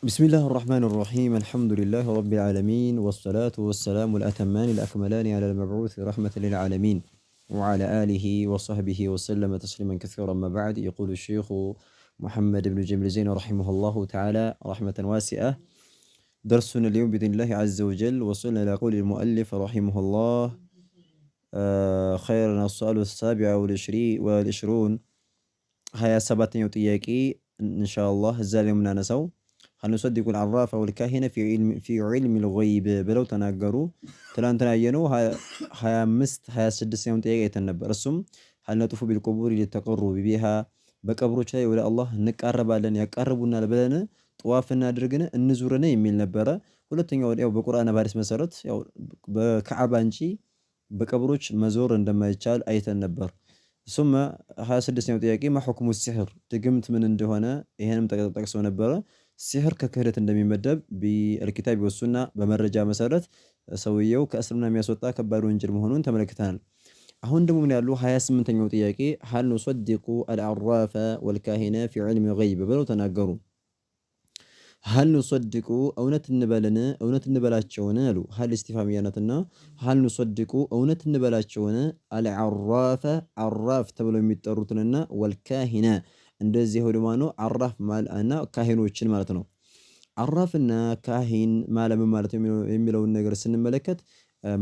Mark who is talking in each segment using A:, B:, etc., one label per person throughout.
A: بسم الله الرحمن الرحيم الحمد لله رب العالمين والصلاة والسلام الأتمان الأكملان على المبعوث رحمة للعالمين وعلى آله وصحبه وسلم تسليما كثيرا. ما بعد، يقول الشيخ محمد بن جميل زين رحمه الله تعالى رحمة واسعة: درسنا اليوم بإذن الله عز وجل وصلنا إلى قول المؤلف رحمه الله: خيرنا السؤال السابع والعشرون. هيا سبعة يوتياكي إن شاء الله الزالي نسو: هل نصدق العراف والكاهن في علم الغيب بلو تناقروا تلانتنا ينو هيا مست هيا سدس يوم تيجي تنبأ رسم. هل نطوف بالقبور للتقرب بها بقبرو شيء ولا الله نقرب لنا يقربنا لبلنا طوافنا درجنا النزورنا يميل نبرة ولا تنجوا ياو بقرآن بارس مسرت ياو بكعبانشي بقبروش مزور عندما يتشال أيت النبر. ثم هذا سدسناው ጥያቄ ما حكم السحر ድግምት ምን እንደሆነ ይሄንም ተጠቅሰው ነበረ። ሲህር ከክህደት እንደሚመደብ بالكتاب والسنة በመረጃ መሰረት ሰውየው ከእስልምና የሚያስወጣ ከባድ ወንጀል መሆኑን ተመልክተናል። አሁን ደግሞ ምን ያሉ 28ኛው ጥያቄ: هل نصدق العراف والكاهن في علم الغيب ብለው ተናገሩ። هل نصدق እውነት እንበልን እውነት እንበላቸውን አሉ። هل استفهامياتنا هل نصدق እውነት እንበላቸውን العراف عراف ተብለው የሚጠሩትንና والكاهن እንደዚህ ሆዶ ማነው عراف ማለትና ካህኖችን ማለት ነው። عراፍና ካህን ማለት የሚለውን ነገር ስንመለከት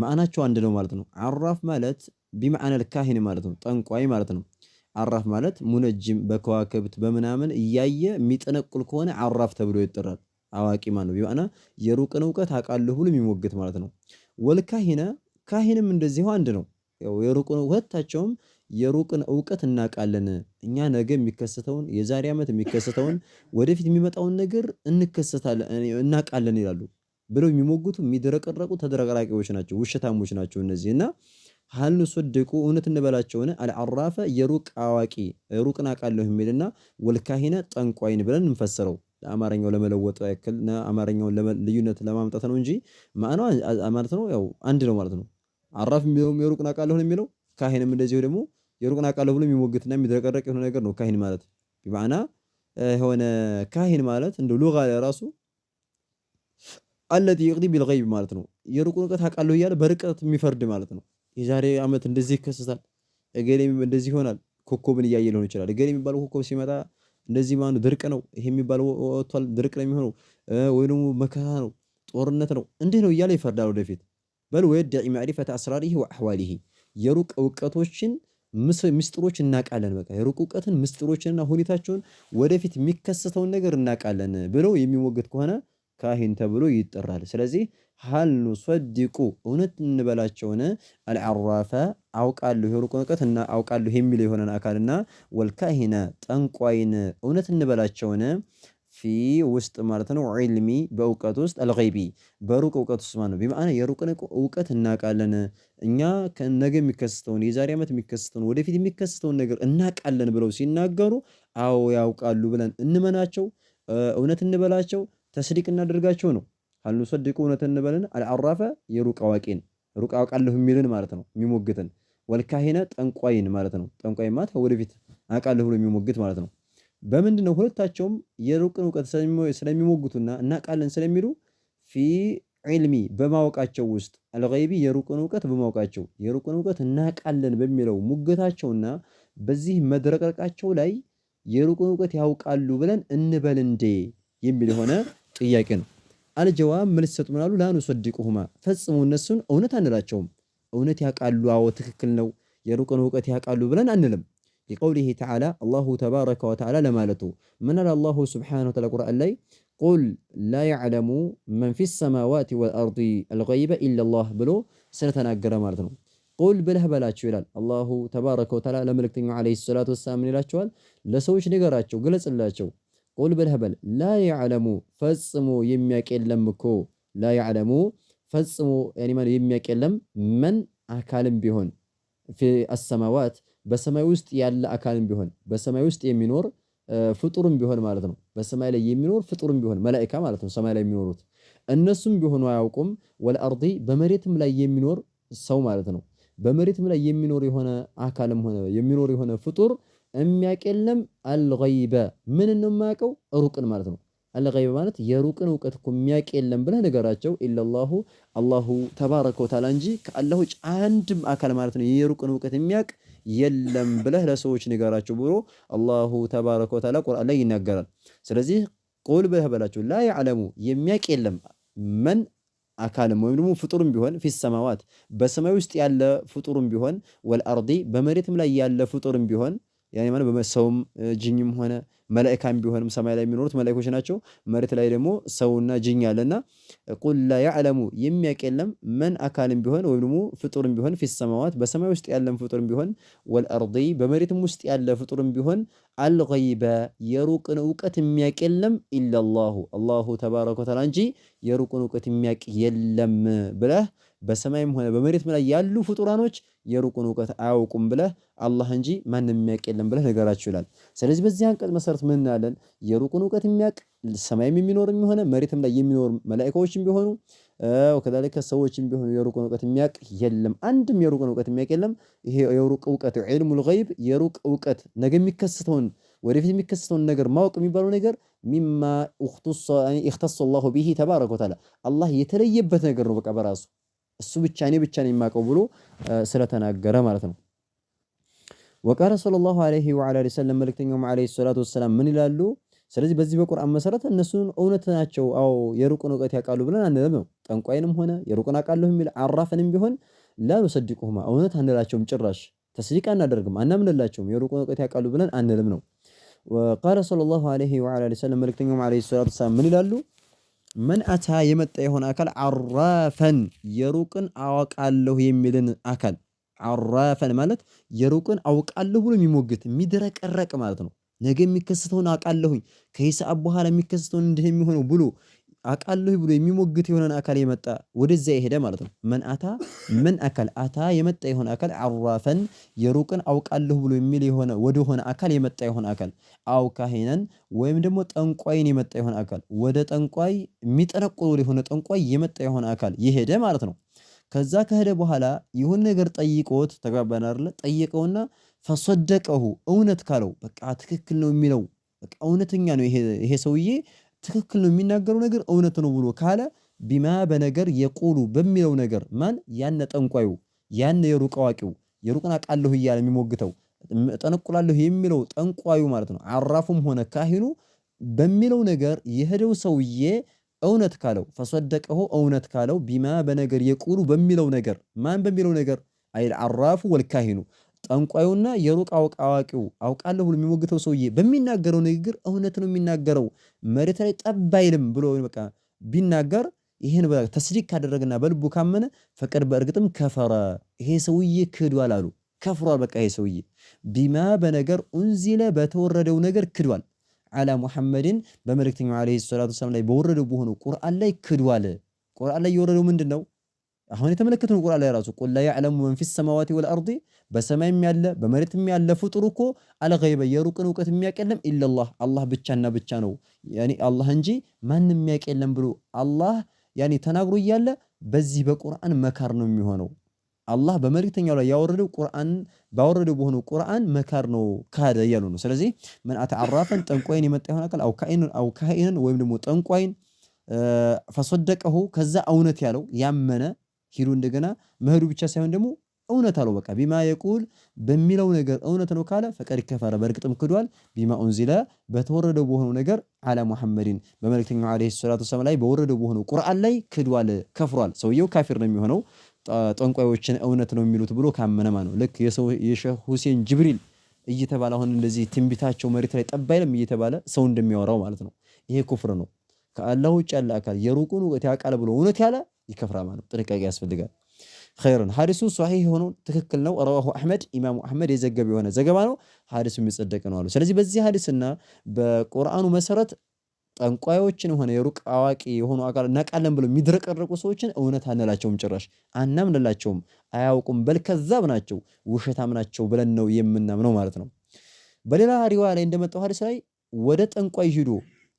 A: ማዕናቸው አንድ ነው ማለት ነው። عراፍ ማለት بمعنى الكاهن ማለት ነው፣ ጠንቋይ ማለት ነው። عراፍ ማለት ሙነጅም በከዋክብት በመናምን እያየ የሚጠነቁል ከሆነ عراፍ ተብሎ ይጠራል። አዋቂ ማለት ነው። ቢማና የሩቅን ዕውቀት አቃለሁ ብሎ የሚሞግት ማለት ነው። ወልካሂነ ካሂንም እንደዚሁ አንድ ነው። ያው የሩቅን ሁለታቸውም የሩቅን ዕውቀት እናቃለን፣ እኛ ነገ የሚከሰተውን የዛሬ ዓመት የሚከሰተውን ወደፊት የሚመጣውን ነገር እናቃለን ይላሉ ብለው የሚሞግቱ የሚደረቀረቁ ተደረቀራቂዎች ናቸው፣ ውሸታሞች ናቸው እነዚህ። እና هل نصدق እውነት እንበላቸውን العراف የሩቅ አዋቂ ሩቅን አቃለሁ የሚልና ወልካሂነ ጠንቋይን ብለን እንፈሰረው። ለአማርኛው ለመለወጥ ያክልና አማርኛውን ልዩነት ለማምጣት ነው እንጂ ማዕናው ማለት ነው ያው አንድ ነው ማለት ነው። عراፍ የሚለውም የሩቅን አቃለሁ ነው የሚለው፣ ካሂንም እንደዚሁ ደግሞ የሩቅን አቃለሁ ብሎ የሚሞግትና የሚደረቀረቅ የሆነ ነገር ነው ካሂን ማለት። በማዕና የሆነ ካሂን ማለት እንደ ሉጋ ለራሱ الذي يقضي بالغيب ማለት ነው። የሩቅን ዕውቀት አቃለሁ እያለ በርቀት የሚፈርድ ማለት ነው። የዛሬ ዓመት እንደዚህ ይከሰታል፣ እገሌም እንደዚህ ይሆናል፣ ኮከብን እያየ ሊሆን ይችላል። እገሌ የሚባለው ኮከብ ሲመጣ እንደዚህ ማነው ድርቅ ነው፣ ይሄ የሚባለው ወጥቷል ድርቅ ነው የሚሆነው፣ ወይ ደግሞ መከራ ነው፣ ጦርነት ነው፣ እንዲህ ነው እያለ ይፈርዳል ወደፊት። በል ወይደዒ ማዕሪፈተ አስራሪሂ ወአህዋሊሂ የሩቅ ዕውቀቶችን ምስጢሮች እናቃለን። በቃ የሩቅ ዕውቀትን ምስጢሮችንና ሁኔታቸውን ወደፊት የሚከሰተውን ነገር እናቃለን ብለው የሚሞግት ከሆነ ካሂን ተብሎ ይጠራል። ስለዚህ هل نصدق እውነት እንበላቸውን العراف አውቃለሁ የሩቅን ዕውቀት እና አውቃለሁ የሚል የሆነን አካልና والكاهن ጠንቋይን እውነት እንበላቸውን في ውስጥ ማለት ነው ዒልሚ በእውቀት ውስጥ الغيبي በሩቅ ዕውቀት ውስጥ ማለት ነው። በማዕና የሩቅን ዕውቀት እናቃለን፣ እኛ ከነገ የሚከሰተውን የዛሬ ዓመት የሚከሰተውን ወደፊት የሚከሰተውን ነገር እናቃለን ብለው ሲናገሩ አዎ ያውቃሉ ብለን እንመናቸው፣ እውነት እንበላቸው፣ ተስዲቅ እናደርጋቸው ነው። هل نصدق እውነት እንበልን العراف የሩቅ አዋቂን ሩቅ አውቃለሁ የሚልን ማለት ነው የሚሞግትን፣ والكاهن ጠንቋይን ማለት ነው። ጠንቋይ ማለት ወደፊት አውቃለሁ ብሎ የሚሞግት ማለት ነው። በምንድነው ሁለታቸውም የሩቅን ዕውቀት ስለሚሞግቱና እናቃለን ስለሚሉ في علمي በማወቃቸው ውስጥ الغيبي የሩቅን ዕውቀት በማወቃቸው የሩቅን ዕውቀት እናቃለን በሚለው ሙገታቸውና በዚህ መድረቀቃቸው ላይ የሩቅን ዕውቀት ያውቃሉ ብለን እንበል እንዴ የሚል ሆነ ጥያቄ ነው። አልጀዋብ መልስ ሰጡ ምናሉ ላ ኑሰድቁሁማ ፈጽሙ እነሱን እውነት አንላቸውም። እውነት ያውቃሉ፣ አዎ ትክክል ነው፣ የሩቅን ዕውቀት ያውቃሉ ብለን አንልም። لقوله تعالى الله تبارك وتعالى لمالته من الله سبحانه وتعالى قرآن لي قل لا يعلم من في السماوات والأرض الغيب إلا الله بلو سنتناقر مالتنا قل بله بلاتشو ይላል الله تبارك وتعالى ለመልእክተኛው عليه الصلاة والسلام ይላቸዋል ለሰዎች ንገራቸው ግለጽላቸው قل بالهبل لا يعلم فصمو የሚያውቅ የለም እኮ لا يعلم فصمو يعني ማለት የሚያውቅ የለም من አካልም ቢሆን في السماوات በሰማይ ውስጥ ያለ አካልም ቢሆን በሰማይ ውስጥ የሚኖር ፍጡርም ቢሆን ማለት ነው። በሰማይ ላይ የሚኖር ፍጡርም ቢሆን መላእክት ማለት ነው። ሰማይ ላይ የሚኖሩት እነሱም ቢሆኑ አያውቁም። ወልአርዲ በመሬትም ላይ የሚኖር ሰው ማለት ነው። በመሬትም ላይ የሚኖር የሆነ አካልም ሆነ የሚኖር የሆነ ፍጡር የሚያውቅ የለም። አልገይበ ምን ነው የማያውቀው? ሩቅን ማለት ነው። አልገይብ ማለት የሩቅን እውቀት እኮ የሚያውቅ የለም ብለህ ንገራቸው። ኢለላሁ አላሁ ተባረከ ወተዓላ እንጂ ከአላህ ውጭ አንድም አካል ማለት ነው የሩቅን እውቀት የሚያውቅ የለም ብለህ ለሰዎች ንገራቸው ብሎ አላሁ ተባረከ ወተዓላ ቁርአን ላይ ይናገራል። ስለዚህ ቁል ብለህ በላቸው ላ ያዕለሙ የሚያውቅ የለም መን አካልም ወይም ደግሞ ፍጡርም ቢሆን ፊ ሰማዋት በሰማይ ውስጥ ያለ ፍጡርም ቢሆን ወልአርዲ በመሬትም ላይ ያለ ፍጡርም ቢሆን ያኔ ማለት በሰውም ጅኝም ሆነ መላእክታም ቢሆንም ሰማይ ላይ የሚኖሩት መላእክቶች ናቸው። መሬት ላይ ደግሞ ሰውና ጅኝ አለና ቁል ላ ያዕለሙ የሚያውቅ የለም መን አካልም ቢሆን ወይም ደግሞ ፍጡርም ቢሆን ፊ ሰማዋት በሰማይ ውስጥ ያለም ፍጡርም ቢሆን ወልአርዲ በመሬትም ውስጥ ያለ ፍጡርም ቢሆን አልገይበ የሩቅን እውቀት የሚያውቅ የለም ኢለላሁ አላሁ ተባረከ ወተዓላ እንጂ የሩቅን እውቀት የሚያውቅ የለም ብለህ በሰማይም ሆነ በመሬትም ላይ ያሉ ፍጡራኖች የሩቅን እውቀት አያውቁም ብለህ አላህ እንጂ ማንም የሚያውቅ የለም ብለህ ነገራቸው ይላል። ስለዚህ በዚህ አንቀጽ መሰረት ምን እናያለን? የሩቅን እውቀት የሚያውቅ ሰማይም የሚኖርም ሆነ መሬትም ላይ የሚኖር መላእክቶችም ቢሆኑ ወከዛሊከ ሰዎችም ቢሆኑ የሩቅን እውቀት የሚያውቅ የለም። አንድም የሩቅን እውቀት የሚያውቅ የለም። ይሄ የሩቅ እውቀት ዒልሙል ገይብ የሩቅ እውቀት ነገ የሚከሰተውን ወደፊት የሚከሰተውን ነገር ማወቅ የሚባለው ነገር ሚማ እኽተሰ አላሁ ቢሂ ተባረከ ወተዓላ አላህ የተለየበት ነገር ነው። በቃ በራሱ እሱ ብቻ እኔ ብቻ ነኝ የማውቀው ብሎ ስለተናገረ ማለት ነው። ወቃለ ሰለላሁ ዐለይሂ ወዐላ አሊሂ ወሰለም መልእክተኛውም ዐለይሂ ሰላቱ ወሰላም ምን ይላሉ? ስለዚህ በዚህ በቁርአን መሰረት እነሱን እውነት ናቸው፣ አዎ የሩቅን እውቀት ያውቃሉ ብለን አንልም ነው። ጠንቋይንም ሆነ የሩቅን አውቃለሁ የሚል አራፍንም ቢሆን ላ ኑሰድቁሁማ እውነት አንላቸውም፣ ጭራሽ ተስዲቅ አናደርግም፣ አናምንላቸውም። የሩቅን እውቀት ያውቃሉ ብለን አንልም ነው። ወቃለ ሰለላሁ ዐለይሂ ወዐላ አሊሂ ወሰለም መልእክተኛውም ዐለይሂ ሰላቱ ወሰላም ምን ይላሉ? መን አታ የመጣ የሆነ አካል አራፈን የሩቅን አውቃለሁ የሚልን አካል አራፈን ማለት የሩቅን አውቃለሁ ብሎ የሚሞግት የሚደረቀረቅ ማለት ነው። ነገ የሚከሰተውን አውቃለሁኝ ከሂሳብ በኋላ የሚከሰተውን እንዲህ የሚሆነው ብሎ አውቃለሁ ብሎ የሚሞግት የሆነን አካል የመጣ ወደዛ የሄደ ማለት ነው። መን አታ ምን አካል አታ የመጣ የሆነ አካል አራፈን የሩቅን አውቃለሁ ብሎ የሚል የሆነ ወደ ሆነ አካል የመጣ የሆነ አካል አው ካሂነን ወይም ደግሞ ጠንቋይን የመጣ የሆነ አካል ወደ ጠንቋይ የሚጠነቁል ወደ ሆነ ጠንቋይ የመጣ የሆነ አካል የሄደ ማለት ነው። ከዛ ከሄደ በኋላ ይሁን ነገር ጠይቆት ተጋባን አይደለ? ጠይቀውና ፈሰደቀሁ እውነት ካለው በቃ ትክክል ነው የሚለው በቃ እውነተኛ ነው ይሄ ሰውዬ ትክክል ነው የሚናገረው ነገር እውነት ነው ብሎ ካለ ቢማ በነገር የቁሉ በሚለው ነገር ማን ያነ ጠንቋዩ ያነ የሩቅ አዋቂው የሩቅን አውቃለሁ እያለ የሚሞግተው ጠነቁላለሁ የሚለው ጠንቋዩ ማለት ነው። አራፉም ሆነ ካሂኑ በሚለው ነገር የሄደው ሰውዬ እውነት ካለው ፈሰደቀሁ እውነት ካለው ቢማ በነገር የቁሉ በሚለው ነገር ማን በሚለው ነገር አይል አራፉ ወልካሂኑ ጠንቋዩና የሩቅ አዋቂው አውቃለሁ ብሎ የሚሞግተው ሰውዬ በሚናገረው ንግግር እውነት ነው የሚናገረው መሬት ላይ ጠብ አይልም ብሎ በቃ ቢናገር ይሄን ተስዲቅ ካደረገና በልቡ ካመነ ፈቀድ በእርግጥም ከፈረ ይሄ ሰውዬ ክዷል አሉ። ከፍሯል በቃ ይሄ ሰውዬ ቢማ በነገር ኡንዚለ በተወረደው ነገር ክዷል። አላ ሙሐመድን በመልእክተኛው ዐለይሂ ሰላቱ ወሰላም ላይ በወረደው በሆነው ቁርአን ላይ ክዷል። ቁርአን ላይ የወረደው ምንድነው? አሁን የተመለከተው ቁርአን ላይ ራሱ ቁል ላ ያዕለሙ መን ፊስ ሰማዋቲ ወልአርዲ በሰማይም ያለ በመሬትም ያለ ፍጡር እኮ አልገይበ የሩቅን እውቀት የሚያውቅ የለም ኢለላህ አላህ ብቻና ብቻ ነው ያኒ አላህ እንጂ ማንም የሚያውቅ የለም ብሎ አላህ ያኒ ተናግሮ እያለ በዚህ በቁርአን መካር ነው የሚሆነው። አላህ በመልእክተኛው ላይ ያወረደው ቁርአን ባወረደው በሆነው ቁርአን መካር ነው ካደ እያሉ ነው። ስለዚህ ምን አተዓራፈን ጠንቋይን የመጣ ይሆን አካል አው ካኢንን ወይም ደግሞ ጠንቋይን ፈሰደቀሁ ከዛ እውነት ያለው ያመነ ሂዱ እንደገና መሄዱ ብቻ ሳይሆን ደግሞ እውነት አለው በቃ ቢማ የቁል በሚለው ነገር እውነት ነው ካለ ፈቀድ ከፈረ በእርግጥም ክዷል። ቢማ ኡንዚለ በተወረደው በሆነው ነገር አላ ሙሐመድን በመልእክተኛው ዐለይሂ ሰላቱ ወሰላም ላይ በወረደው በሆነው ቁርአን ላይ ክዷል፣ ከፍሯል። ሰውየው ካፊር ነው የሚሆነው ጠንቋዮችን እውነት ነው የሚሉት ብሎ ካመነ ማለት ነው። ልክ የሼህ ሁሴን ጅብሪል እየተባለ አሁን እንደዚህ ትንቢታቸው መሬት ላይ ጠብ አይልም እየተባለ ሰው እንደሚያወራው ማለት ነው። ይሄ ኩፍር ነው። ከአላህ ውጭ ያለ አካል የሩቁን እውቀት ያውቃል ብሎ እውነት ያለ ይከፍራ ማለት ነው። ጥንቃቄ ያስፈልጋል። ኸይርን ሐዲሱ ሷሂህ ሆኖ ትክክል ነው። ረዋሁ አሕመድ ኢማሙ አሕመድ የዘገበ የሆነ ዘገባ ነው። ሐዲሱ የሚጸደቅ ነው አሉ። ስለዚህ በዚህ ሐዲስና በቁርአኑ መሰረት ጠንቋዮችን ሆነ የሩቅ አዋቂ የሆኑ አካል እናውቃለን ብለው የሚድረቀረቁ ሰዎችን እውነት አንላቸውም፣ ጭራሽ አናምንላቸውም። አያውቁም፣ በል ከዛብ ናቸው፣ ውሸታም ናቸው ብለን ነው የምናምነው ማለት ነው። በሌላ ሪዋያ ላይ እንደመጣው ሐዲስ ላይ ወደ ጠንቋይ ሂዶ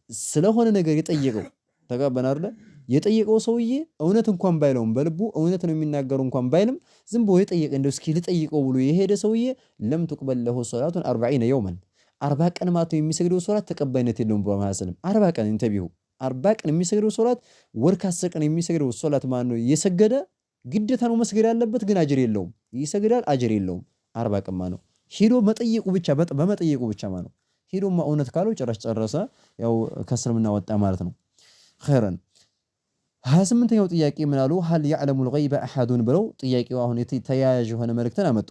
A: ስለሆነ ነገር የጠየቀው ተጋበና አይደል? የጠየቀው ሰውዬ እውነት እንኳን ባይለውም በልቡ እውነት ነው የሚናገረው እንኳን ባይልም ዝም ብሎ የጠየቀ እንደው እስኪ ልጠይቀው ብሎ የሄደ ሰውዬ ለም ትቅበል ለሁ ሰላቱን 40 የውመን 40 ቀን ማለት ነው የሚሰግደው ሶላት ተቀባይነት የለውም በመሐሰልም 40 ቀን እንተቢሁ 40 ቀን የሚሰግደው ሶላት ወር ከ10 ቀን የሚሰግደው ሶላት ማለት ነው የሰገደ ግዴታ ነው መስገድ ያለበት ግን አጅር የለውም ይሰግዳል አጅር የለውም 40 ቀን ማለት ነው ሄዶ መጠየቁ ብቻ በመጠየቁ ብቻ ማለት ነው ሄዶማ እውነት ካለው ጭራሽ ጨረሰ ያው ከእስልምና ወጣ ማለት ነው ኸይረን 28ኛው ጥያቄ ምን አሉ هل يعلم الغيب احد ብለው ጥያቄው አሁን ተያያዥ የሆነ መልእክትን አመጡ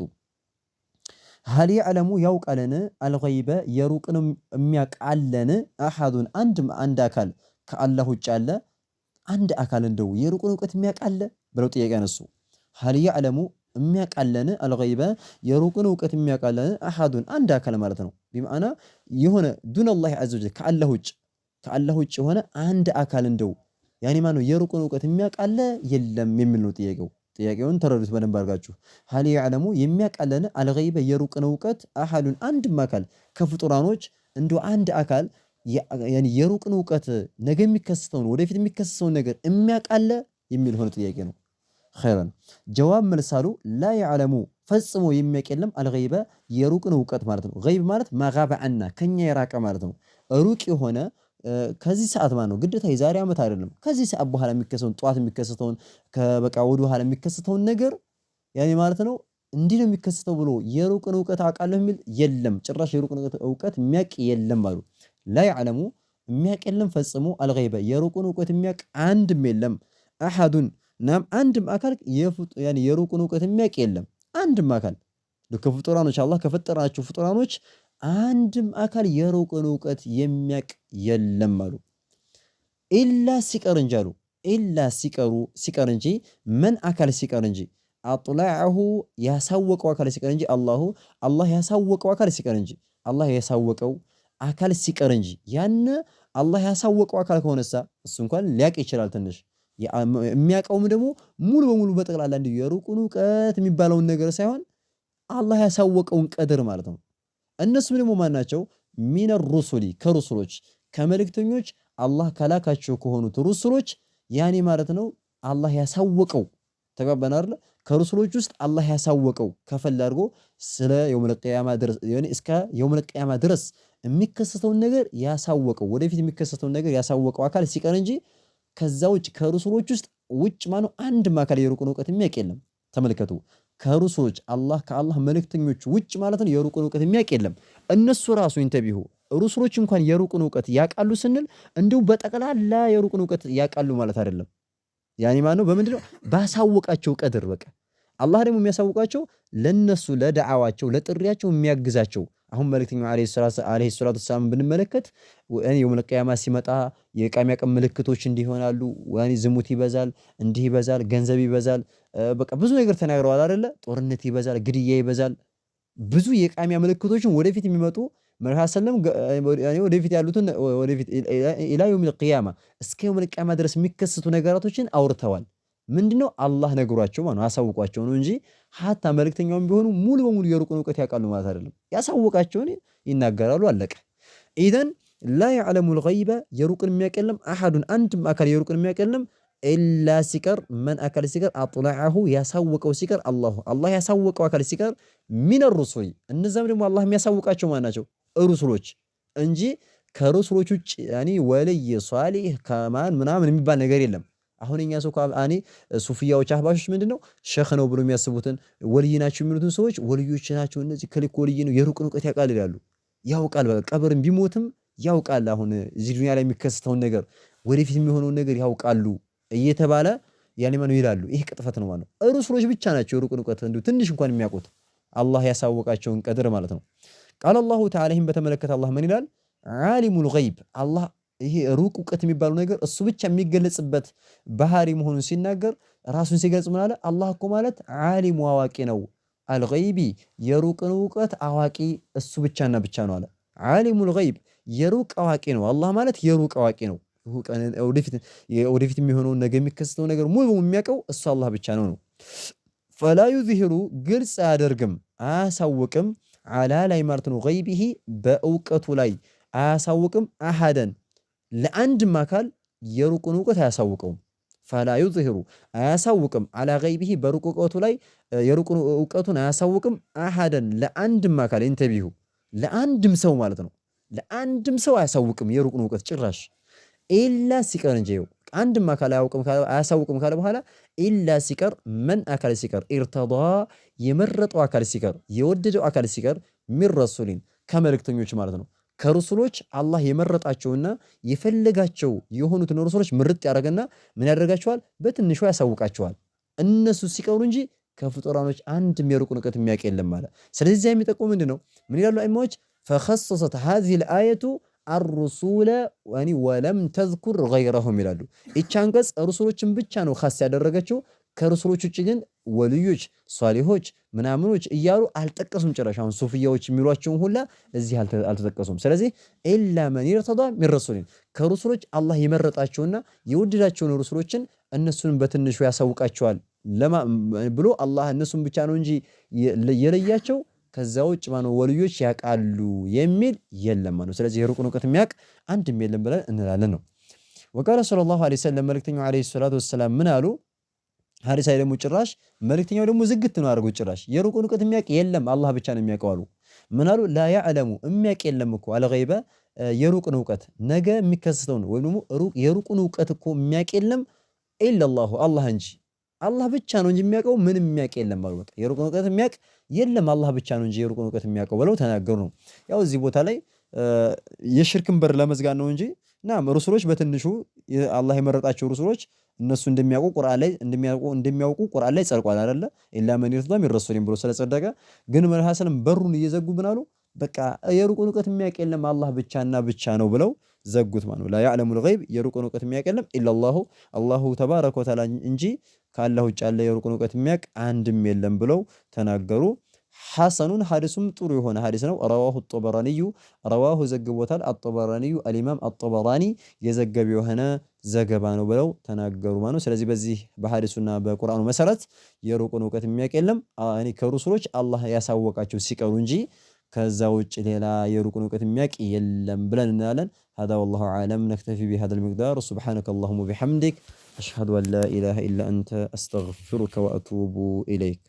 A: هل يعلم ያውቃለን الغيب የሩቅን የሚያውቃለን احد አንድ አካል ከአላህ ውጭ አለ አንድ አካል እንደው የሩቅን ዕውቀት የሚያውቃለ ብለው ጥያቄ አነሱ هل يعلم የሚያውቃለን الغيب የሩቅን ዕውቀት የሚያውቃለን احد አንድ አካል ማለት ነው በማዕና የሆነ ዱን አላህ عز وجل ከአላህ ውጭ የሆነ አንድ አካል እንደው ያኒ ማነው የሩቅን ዕውቀት የሚያውቃለ የለም የሚል ነው ጥያቄውን ተረዱት በደንብ አድርጋችሁ هل يعلم የሚያውቃለን الغيب የሩቅን ዕውቀት احد አንድ አካል ከፍጡራኖች እንደው አንድ አካል ያኒ የሩቅን ዕውቀት ነገ የሚከሰተውን ወደፊት የሚከሰተውን ነገር የሚያውቃለ የሚል ሆነ ጥያቄ ነው خيرا جواب መልሳሉ لا يعلم ፈጽሞ የሚያውቅ የለም الغيب የሩቅን ዕውቀት ማለት ነው غيب ማለት ማጋበ عنا ከኛ የራቀ ማለት ነው ሩቅ የሆነ ከዚህ ሰዓት ማለት ነው ግዴታ የዛሬ አመት አይደለም ከዚህ ሰዓት በኋላ የሚከሰተውን ጧት የሚከሰተውን ከበቃ ወደ ኋላ የሚከሰተውን ነገር ያኔ ማለት ነው እንዲህ ነው የሚከሰተው ብሎ የሩቅን ዕውቀት አውቃለሁ የሚል የለም ጭራሽ የሩቅን ዕውቀት የሚያውቅ የለም አሉ لا يعلم የሚያውቅ የለም ፈጽሞ الغيب የሩቅን ዕውቀት የሚያውቅ አንድም የለም احد ናም አንድም አካል ያኔ የሩቅን ዕውቀት የሚያውቅ የለም አንድም አካል ከፍጡራኖች አላህ ከፈጠራቸው ፍጡራኖች አንድም አካል የሩቅን ዕውቀት የሚያውቅ የለም አሉ ኢላ ሲቀር እንጂ አሉ ኢላ ሲቀር እንጂ ምን አካል ሲቀር እንጂ አጥላዐሁ ያሳወቀው አካል ሲቀር እንጂ አላህ ያሳወቀው አካል ሲቀር እንጂ አላህ ያሳወቀው አካል ሲቀር እንጂ ያን አላህ ያሳወቀው አካል ከሆነሳ እሱ እንኳን ሊያውቅ ይችላል ትንሽ የሚያውቀውም ደግሞ ሙሉ በሙሉ በጠቅላላ እንዲሁ የሩቅን ዕውቀት የሚባለውን ነገር ሳይሆን አላህ ያሳወቀውን ቀድር ማለት ነው እነሱም ደግሞ ማናቸው ሚን الرسل ከሩሱሎች ከመልእክተኞች አላህ ከላካቸው ከሆኑት ሩሱሎች ያኔ ማለት ነው አላህ ያሳወቀው ተቀበና አይደል ከሩሱሎች ውስጥ አላህ ያሳወቀው ከፈል አድርጎ ስለ የውመል ቂያማ ድረስ ያኔ እስከ የውመል ቂያማ ድረስ የሚከሰተውን ነገር ያሳወቀው ወደፊት የሚከሰተውን ነገር ያሳወቀው አካል ሲቀር እንጂ ከዛ ውጭ ከሩሱሎች ውስጥ ውጭ ማነው አንድ አካል የሩቅን ዕውቀት የሚያውቅ የለም ተመልከቱ ከሩሱሎች ከአላህ መልእክተኞች ውጭ ማለት ነው የሩቅን ዕውቀት የሚያውቅ የለም እነሱ ራሱ እንተቢሁ ሩሱሎች እንኳን የሩቅን ዕውቀት ያውቃሉ ስንል እንደው በጠቅላላ የሩቅን ዕውቀት ያውቃሉ ማለት አይደለም ያኒ ማነው በምንድነው ባሳወቃቸው ቀድር በቃ አላህ ደግሞ የሚያሳውቃቸው ለነሱ ለዳዓዋቸው ለጥሪያቸው የሚያግዛቸው አሁን መልእክተኛው አለይሂ ሰላቱ ሰላም ብንመለከት የውመል ቂያማ ሲመጣ የቂያማ ቀን ምልክቶች እንዲሆናሉ ወኒ ዝሙት ይበዛል እንዲህ ይበዛል ገንዘብ ይበዛል በቃ ብዙ ነገር ተናግረዋል አይደለ ጦርነት ይበዛል ግድያ ይበዛል ብዙ የቂያማ ምልክቶችን ወደፊት የሚመጡ መርሐሰለም ያኔ ወደፊት ያሉትን ወደፊት ኢላ የውመል ቂያማ እስከ የውመል ቂያማ ድረስ የሚከሰቱ ነገራቶችን አውርተዋል ምንድነው አላህ ነግሯቸው ማለት አሳውቋቸው ነው እንጂ ሐታ መልእክተኛውም ቢሆኑ ሙሉ በሙሉ የሩቅን ዕውቀት ያውቃሉ ማለት አይደለም ያሳውቃቸውን ይናገራሉ አለቀ ኢዘን لا يعلم الغيب የሩቅን የሚያውቅ የለም احد አንድም አካል የሩቅን የሚያውቅ የለም ኢላ ሲቀር ምን አካል ሲቀር አጥላዐሁ ያሳወቀው ሲቀር አላህ ያሳወቀው አካል ሲቀር ሚን الرسل እነዛም ደግሞ አላህ የሚያሳውቃቸው ማን ናቸው ሩሱሎች እንጂ ከሩሱሎች ውጭ ያኒ ወልይ ሷሊህ ከማን ምናምን የሚባል ነገር የለም አሁን እኛ ሰው ካኒ ሱፊያዎች አህባሾች ምንድነው ሸኽ ነው ብሎ የሚያስቡትን ወልይ ናቸው የሚሉትን ሰዎች ወልዮች ናቸው እነዚህ ከልክ ወልይ ነው የሩቅን ዕውቀት ያውቃል ይላሉ ያውቃል በቃ ቀብርም ቢሞትም ያውቃል አሁን እዚህ ዱንያ ላይ የሚከሰተውን ነገር ወደፊት የሚሆነውን ነገር ያውቃሉ እየተባለ ያኔ ማነው ይላሉ ይሄ ቅጥፈት ነው ማለት ነው ሩሱሎች ብቻ ናቸው የሩቅን ዕውቀት እንዴ ትንሽ እንኳን የሚያውቁት አላህ ያሳወቃቸውን ቀድር ማለት ነው ቃል አላሁ ተዓላ ይህን በተመለከተ አላህ ምን ይላል ዓሊሙል ገይብ አላህ ይሄ ሩቅ ዕውቀት የሚባለው ነገር እሱ ብቻ የሚገለጽበት ባህሪ መሆኑን ሲናገር ራሱን ሲገልጽ ምን አለ አላህ እኮ ማለት ዓሊሙ አዋቂ ነው አልገይቢ የሩቅን ዕውቀት አዋቂ እሱ ብቻና ብቻ ነው አለ ዓሊሙል ገይብ የሩቅ አዋቂ ነው አላህ ማለት የሩቅ አዋቂ ነው ወደፊት የሚሆነውን ነገር የሚከሰተው ነገር ሙሉ የሚያውቀው እሱ አላህ ብቻ ነው ፈላ ዩዝሂሩ ግልጽ አያደርግም አያሳውቅም አላ ላይ ማለት ነው ገይቢሂ በዕውቀቱ ላይ አያሳውቅም አሐደን ለአንድም አካል የሩቅን ዕውቀት አያሳውቀውም ፈላ ዩዝሂሩ አያሳውቅም አላ ገይቢሂ በሩቅ ዕውቀቱ ላይ የሩቅን ዕውቀቱን አያሳውቅም አሐደን ለአንድም አካል እንተቢሁ ለአንድም ሰው ማለት ነው ለአንድም ሰው አያሳውቅም የሩቅን እውቀት ጭራሽ ኢላ ሲቀር እንጂ አንድም አካል አያሳውቅም ካለ በኋላ ኢላ ሲቀር መን አካል ሲቀር ኢርተዳ የመረጠው አካል ሲቀር የወደደው አካል ሲቀር ሚን ረሱሊን ከመልእክተኞች ማለት ነው ከሩሱሎች አላህ የመረጣቸውና የፈለጋቸው የሆኑትን ሩሱሎች ምርጥ ያደርግና ምን ያደርጋቸዋል በትንሹ ያሳውቃቸዋል እነሱ ሲቀሩ እንጂ ከፍጡራኖች አንድም የሩቅን እውቀት የሚያውቅ የለም ማለት ስለዚህ የሚጠቁም ምንድነው ምን ይላሉ አይማዎች فخصصت هذه الآية الرسول ولم تذكر غيرهم ይላሉ እቺ አንቀጽ ሩሱሎችን ብቻ ነው ኻስ ያደረገችው ከሩሱሎች ውጪ ግን ወልዮች ሷሊሆች ምናምኖች እያሉ አልጠቀሱም ጭራሽ አሁን ሱፊያዎች የሚሏቸውን ሁላ እዚህ አልተጠቀሱም ስለዚህ ኢላ መን ይርተዳ ሚን ረሱሊን ከሩሱሎች አላህ የመረጣቸውና የወደዳቸውን ሩሱሎችን እነሱን በትንሹ ያሳውቃቸዋል ብሎ አላህ እነሱን ብቻ ነው እንጂ የለያቸው ከዛ ውጭ ማነው ወልዮች ያቃሉ የሚል የለም ማነው ስለዚህ የሩቅን እውቀት የሚያቅ አንድም የለም ብለን እንላለን ነው ወቃለ ሰለላሁ ዐለይሂ ወሰለም መልእክተኛው ዐለይሂ ሰላቱ ወሰላም ምን አሉ ሐዲስ ላይ ደግሞ ጭራሽ መልእክተኛው ደግሞ ዝግት ነው አድርገው ጭራሽ የሩቅን እውቀት የሚያቅ የለም አላህ ብቻ ነው የሚያውቀው አሉ ምን አሉ ላ ያዕለሙ የሚያቅ የለም እኮ አልገይበ የሩቅን እውቀት ነገ የሚከሰተው ነው ወይ ደግሞ የሩቅን እውቀት እኮ የሚያቅ የለም ኢላላሁ አላህ እንጂ አላህ ብቻ ነው እንጂ የሚያውቀው ምንም የሚያውቅ የለም ማለት በቃ የሩቅን እውቀት የሚያውቅ የለም አላህ ብቻ ነው እንጂ የሩቅን እውቀት የሚያውቀው ብለው ተናገሩ ነው ያው እዚህ ቦታ ላይ የሽርክን በር ለመዝጋት ነው እንጂ እና ሩሱሎች በትንሹ አላህ የመረጣቸው ሩሱሎች እነሱ እንደሚያውቁ ቁርአን ላይ እንደሚያውቁ ቁርአን ላይ ጸድቋል አይደለ ኢላ መን ይርተዳ ሚን ረሱሊን ብሎ ስለጸደቀ ግን መሐሰለም በሩን እየዘጉ ብናሉ በቃ የሩቅን እውቀት የሚያውቅ የለም አላህ ብቻና ብቻ ነው ብለው ዘጉት ማለት ነው ላ ያዕለሙል ገይብ የሩቅን እውቀት የሚያውቅ የለም ኢላላሁ አላሁ ተባረከ ወተዓላ እንጂ ካላህ ውጭ ያለ የሩቅን እውቀት የሚያውቅ አንድም የለም ብለው ተናገሩ ሐሰኑን ሐዲሱም ጥሩ የሆነ ሐዲስ ነው ረዋሁ አጠበራኒዩ ረዋሁ ዘግቦታል አጠበራኒዩ አልኢማም አጠበራኒ የዘገበ የሆነ ዘገባ ነው ብለው ተናገሩ ማለት ነው ስለዚህ በዚህ በሐዲሱና በቁርአኑ መሰረት የሩቅን እውቀት የሚያውቅ የለም ከሩሱሎች አላህ ያሳወቃቸው ሲቀሩ እንጂ ከዛ ውጭ ሌላ የሩቅን እውቀት የሚያውቅ የለም ብለን እንላለን هذا والله اعلم نكتفي بهذا المقدار سبحانك اللهم وبحمدك اشهد ان لا اله الا انت استغفرك واتوب اليك